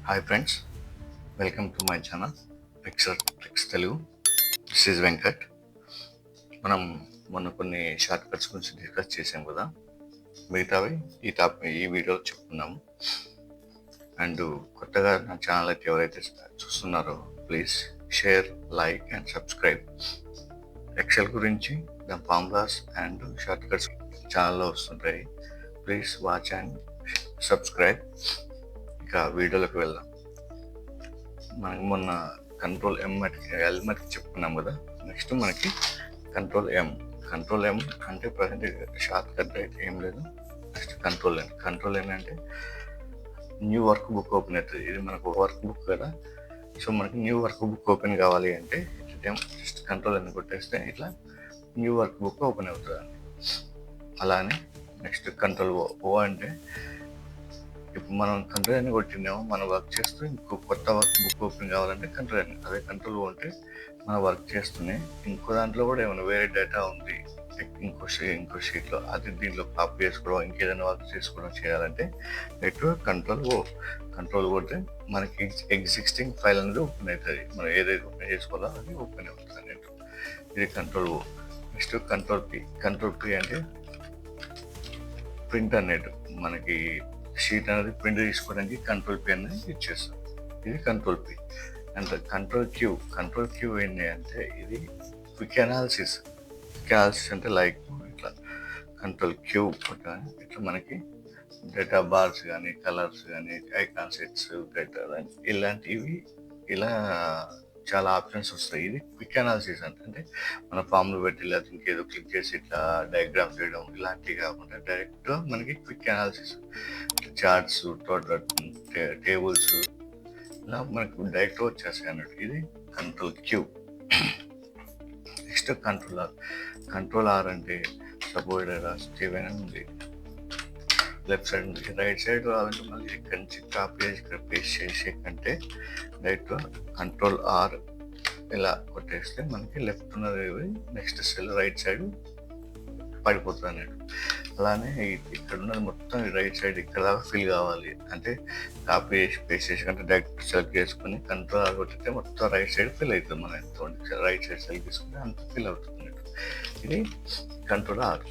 Hi friends, welcome to my channel picture tricks Telugu. This is Venkat. మనం మొన్న కొన్ని short cuts గురించి డిస్కస్ చేసాం కదా, మిగతావి ఈ వీడియోలో చెప్పుకున్నాము. అండ్ కొత్తగా నా ఛానల్ అయితే ఎవరైతే చూస్తున్నారో please share, like and subscribe. Excel గురించి దాని ఫార్ములాస్ అండ్ షార్ట్ కట్స్ ఛానల్లో వస్తుంటాయి. Please watch and subscribe. ఇక వీడియోలోకి వెళ్దాం. మనకి మొన్న కంట్రోల్ ఎల్ మటుకి చెప్పుకున్నాం కదా. నెక్స్ట్ మనకి కంట్రోల్ ఎం అంటే ప్రజెంట్ షార్ట్ కట్ అయితే ఏం లేదు. నెక్స్ట్ కంట్రోల్ ఎన్ అంటే న్యూ వర్క్ బుక్ ఓపెన్ అవుతుంది. ఇది మనకు వర్క్ బుక్ కదా. సో మనకి న్యూ వర్క్ బుక్ ఓపెన్ కావాలి అంటే జస్ట్ కంట్రోల్ ఎన్ కొట్టేస్తే ఇట్లా న్యూ వర్క్ బుక్ ఓపెన్ అవుతుంది. అలానే నెక్స్ట్ కంట్రోల్ ఓ అంటే ఇప్పుడు మనం కంట్రోల్ అని కొట్టినాము, మనం వర్క్ చేస్తూ ఇంకో కొత్త వర్క్ బుక్ ఓపెన్ కావాలంటే కంట్రోల్ అని. అదే కంట్రోల్ ఉంటే మనం వర్క్ చేస్తూనే ఇంకో దాంట్లో కూడా ఏమైనా వేరే డేటా ఉంది ఇంకో షీట్లో, అది దీంట్లో కాపీ చేసుకోవడం, ఇంకేదైనా వర్క్ చేసుకోవడం చేయాలంటే నెట్గా కంట్రోల్ కొడితే మనకి ఎగ్జిస్టింగ్ ఫైల్ అనేది ఓపెన్ అవుతుంది. మనం ఏదైతే ఓపెన్ చేసుకోవాలో అది ఓపెన్ అవుతుంది నెట్. ఇది కంట్రోల్ ఓ. నెక్స్ట్ కంట్రోల్ పి అంటే ప్రింట్ అన్నట్టు. మనకి షీట్ అనేది ప్రింట్ తీసుకోవడానికి కంట్రోల్ పి అనేది ఇచ్చేస్తాం. ఇది control P. And control Q ఏంటి అంటే ఇది క్విక్ అనాలిసిస్ అంటే లైక్ ఇట్లా కంట్రోల్ క్యూ ఇట్లా మనకి డేటా బార్స్ కానీ, కలర్స్ కానీ, ఐకాన్ సెట్స్, డేటా ఇలాంటివి ఇలా చాలా ఆప్షన్స్ వస్తాయి. ఇది క్విక్ అనాలిసిస్ అంటే మన ఫామ్లో పెట్టి లేదా ఇంకేదో క్లిక్ చేసి ఇట్లా డయాగ్రామ్ చేయడం ఇలాంటివి కాకుండా డైరెక్ట్గా మనకి క్విక్ అనాలిసిస్, చార్ట్స్, టేబుల్స్ ఇలా మనకు డైరెక్ట్గా వచ్చేస్తాయి అన్నట్టు. ఇది control Q. Next control R అంటే సపోజ్ ఏమైనా ఉంది లెఫ్ట్ సైడ్ నుంచి రైట్ సైడ్ రావాలంటే మళ్ళీ ఇక్కడి నుంచి కాపీ చేసి ఇక్కడ పేస్ట్ చేసే కంటే డైరెక్ట్గా కంట్రోల్ ఆర్ ఇలా కొట్టేస్తే మనకి లెఫ్ట్ ఉన్నది నెక్స్ట్ సెల్ రైట్ సైడ్ పడిపోతుంది అన్నట్టు. అలానే ఇక్కడ ఉన్నది మొత్తం రైట్ సైడ్ ఇక్కడ దాకా ఫిల్ కావాలి అంటే కాపీ చేసి పేస్ట్ చేసి కంటే డైరెక్ట్ సెలెక్ట్ చేసుకుని కంట్రోల్ ఆర్ కొట్టితే మొత్తం రైట్ సైడ్ ఫిల్ అవుతుంది. మనం ఎంత రైట్ సైడ్ సెలెక్ట్ చేసుకుంటే అంత ఫిల్ అవుతుంది అన్నట్టు. ఇది కంట్రోల్ ఆర్.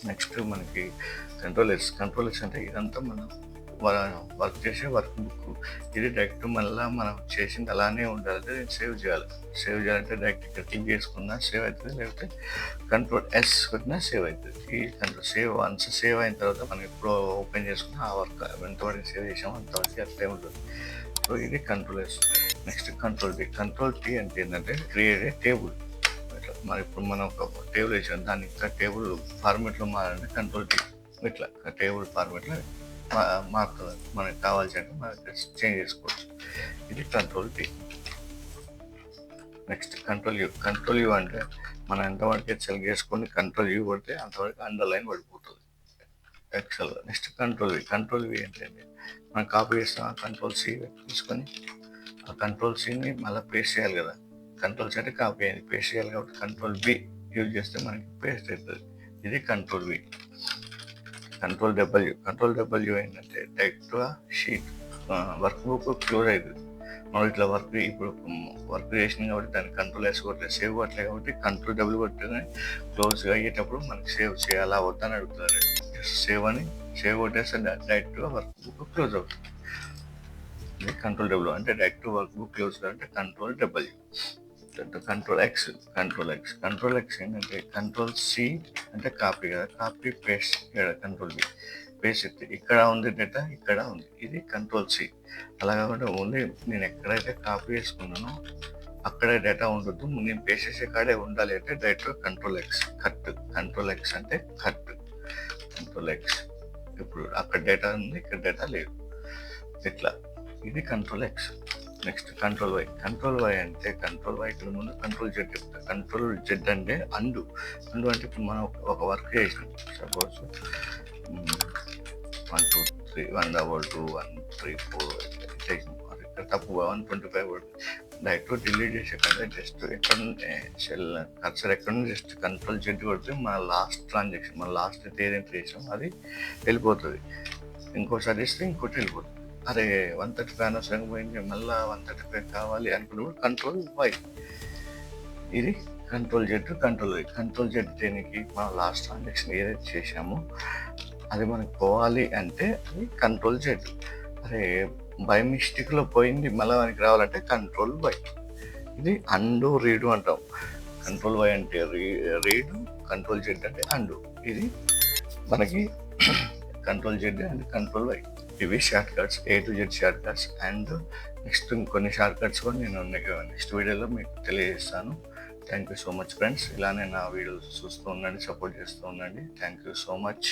నెక్స్ట్ మనకి కంట్రోల్ ఎస్ అంటే ఇదంతా మనం వర్క్ చేసే వర్క్ బుక్. ఇది డైరెక్ట్ మళ్ళీ మనం చేసింది అలానే ఉండాలంటే సేవ్ చేయాలంటే డైరెక్ట్ ఇక్కడ క్లిక్ చేసుకున్నా సేవ్ అవుతుంది, లేకపోతే కంట్రోల్ ఎస్ కొట్టినా సేవ్ అవుతుంది. ఈ కంట్రోల్ వన్స్ సేవ్ అయిన తర్వాత మనం ఎప్పుడు ఓపెన్ చేసుకున్నా ఆ వర్క్ ఎంతవరకు సేవ్ చేసామో అంతవరకు అట్లే ఉంటుంది. సో ఇది control yes. Next control tea అంటే ఏంటంటే క్రియేట్ ఏ టేబుల్. మరి ఇప్పుడు మనం ఒక టేబుల్ వేసాం, దాన్ని ఇంకా టేబుల్ ఫార్మేట్లో మారాలంటే కంట్రోల్ టీ ఇట్లా టేబుల్ ఫార్మేట్లో మారుతుంది. మనకి కావాల్సినట్టు మనం చేంజ్ చేసుకోవచ్చు. ఇది control tea. Next control you అంటే మనం ఎంతవరకు సెలెక్ట్ చేసుకొని కంట్రోల్ యూ కొడితే అంతవరకు అండర్లైన్ పడిపోతుంది ఎక్సెల్. నెక్స్ట్ కంట్రోల్ వి ఏంటంటే మనం కాపీ చేస్తాం, కంట్రోల్ సి తీసుకొని ఆ కంట్రోల్ సిని మళ్ళీ పేస్ట్ చేయాలి కదా. కంట్రోల్ సి అంటే కాపీ అయింది, పేస్ట్ చేయాలి కాబట్టి కంట్రోల్ బి యూజ్ చేస్తే మనకి పేస్ట్ అవుతుంది. ఇది కంట్రోల్ వి. కంట్రోల్ డబ్ల్యూ ఏంటంటే డైరెక్ట్గా షీట్ వర్క్ బుక్ క్లోజ్ అవుతుంది. మనం ఇట్లా ఇప్పుడు వర్క్ చేసినాం కాబట్టి దాన్ని కంట్రోల్ ఎస్ కొట్టలేదు, సేవ్ కొట్టలేదు కాబట్టి కంట్రోల్ డబ్ల్యూ కొట్టిన క్లోజ్గా అయ్యేటప్పుడు మనకి సేవ్ చేయాలా వద్దని అడుగుతుంది. సేవ్ కొట్టేస్తే డైరెక్ట్గా వర్క్ బుక్ క్లోజ్ అవుతుంది. ఇది కంట్రోల్ డబ్ల్యూ అంటే డైరెక్ట్ వర్క్ బుక్ క్లోజ్ అంటే కంట్రోల్ డబ్ల్యూ. కంట్రోల్ ఎక్స్ ఏంటంటే కంట్రోల్ సి అంటే కాపీ కదా, copy paste control B paste అయితే ఇక్కడ ఉంది డేటా ఇక్కడ ఉంది. ఇది కంట్రోల్ సి. అలా కాకుండా ఓన్లీ నేను ఎక్కడైతే కాపీ చేసుకున్నానో అక్కడే డేటా ఉండొద్దు, నేను పేస్ట్ చేసే కాడే ఉండాలి అంటే డైరెక్ట్గా కంట్రోల్ ఎక్స్ అంటే కట్. కంట్రోల్ ఎక్స్ ఇప్పుడు అక్కడ డేటా ఉంది, ఇక్కడ డేటా లేదు ఇట్లా. ఇది control X. Next control Y అంటే ఇక్కడ ముందు కంట్రోల్ జెడ్ చెప్తాను. కంట్రోల్ జెడ్ అంటే అండు అంటే ఇప్పుడు మనం ఒక వర్క్ చేసినాం, సపోజ్ 1 2 3 1 1 3 4 చేసినాం. ఇక్కడ తప్పుగా 125 డైరెక్ట్ డిలీట్ చేసే కదా జస్ట్ ఎక్కడ సెల్ కర్సర్ ఎక్కడ జస్ట్ కంట్రోల్ జెడ్ కొడితే మన లాస్ట్ ట్రాన్సాక్షన్, మన లాస్ట్ ఏదైతే చేసాం అది వెళ్ళిపోతుంది. ఇంకోసారి ఇస్తే ఇంకోటి వెళ్ళిపోతుంది. అరే 135 అనవసరంగా పోయింది, మళ్ళీ 135 కావాలి అనుకున్నప్పుడు కంట్రోల్ వై. ఇది కంట్రోల్ జెడ్ దేనికి మనం లాస్ట్ ట్రాన్సాక్షన్ ఏదైతే చేసామో అది మనకు పోవాలి అంటే అది కంట్రోల్ జెడ్. అరే బై మిస్టేక్లో పోయింది మళ్ళీ మనకి రావాలంటే కంట్రోల్ వై. ఇది అండు రీడు అంటాం. కంట్రోల్ వై అంటే రీడు, కంట్రోల్ జెడ్ అంటే అండు. ఇది మనకి control Z and control Y. ఇవి shortcuts, A to Z shortcuts. And next ఇంకొన్ని షార్ట్ కట్స్ కూడా నేను నెక్స్ట్ వీడియోలో మీకు తెలియజేస్తాను. Thank you so much friends. ఇలానే నా వీడియోస్ చూస్తూ ఉండండి, సపోర్ట్ చేస్తూ ఉండండి. Thank you so much.